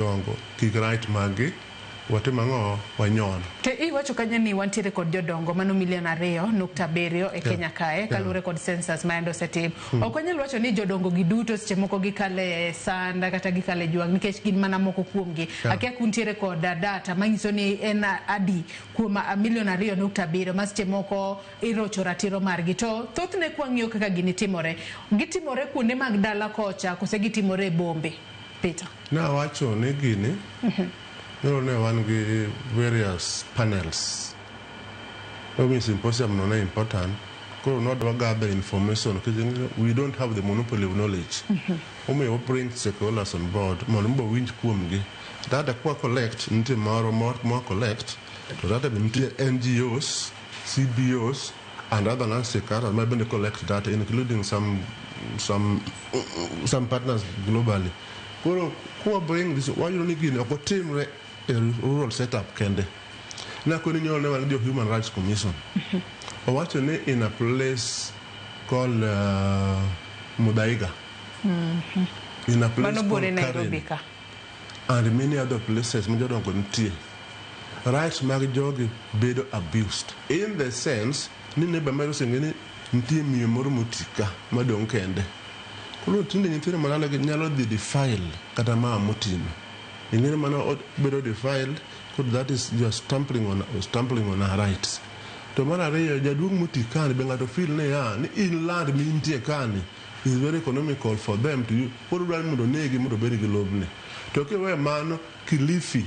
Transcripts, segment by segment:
dongo kik right magi watimango wanyon. Te iwacho kanya ni wantiere kod jodongo mano 2.7 e Kenya kae kalure kod census maendo setim. Okonyal wacho ni jodongo giduto seche moko gikale sanda kata gikale jwang nikech gin mana moko kuomgi. Akia kuntiere kod data manyiso ni en adi kuom 2.7 ma seche moko irocho ratiro margi. To thothne kwang'iyo kaka gini timore. Gitimore kuonde mag dala kocha kose gitimore e bombe. Peter. Na wacho ni gini ne wan gi various panels. Maybe symposium no important. Not gather information because we don't have the monopoly of knowledge. We bring stakeholders on board. Monombo winch kuomgi. Data kwa collect nti more collect. So that NGOs, CBOs, and other non-stakeholders maybe they collect data, including some partners globally. Who bring this? Why you need a team rural setup kende? Na kuni nyole na the Human Rights Commission. Or what you need in a place called Mudaiga. In a place called Karen. And many other places, rights magijogi bedo abused. In the sense, ni neba mero sengeni nti miyomoro mutika madong kende. Kuno tinde nyitire manala nyalo di defile kata maa mutino. Ingene mana bedo defiled, that is you are stamping on our rights. To mana reyo jadung mutikani benga to feel ne ya ni in land mintie kani is very economical for them to use. What do I mundo negi mundo beri gilobne. To ke we mano Kilifi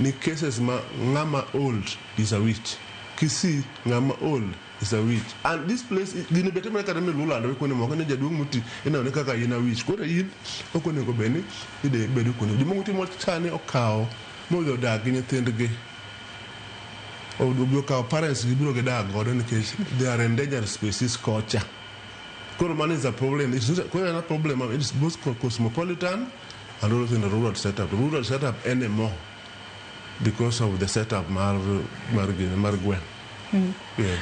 ni cases ma ngama old is a witch. Kisi ngama old is a witch. And this place gini bete mena kadame lula ndo kone mo kone jadung muti ina oneka ka ina witch. Kore yin okone ko beni ide bedu kone. Di muti mo tane okao mo do da gini tendege. Or do our parents give you dog or in case they are endangered species culture. Coromon is a problem. It's not a problem. It's both cosmopolitan and also in the rural setup. The rural setup anymore because of the setup Marguen. Yes.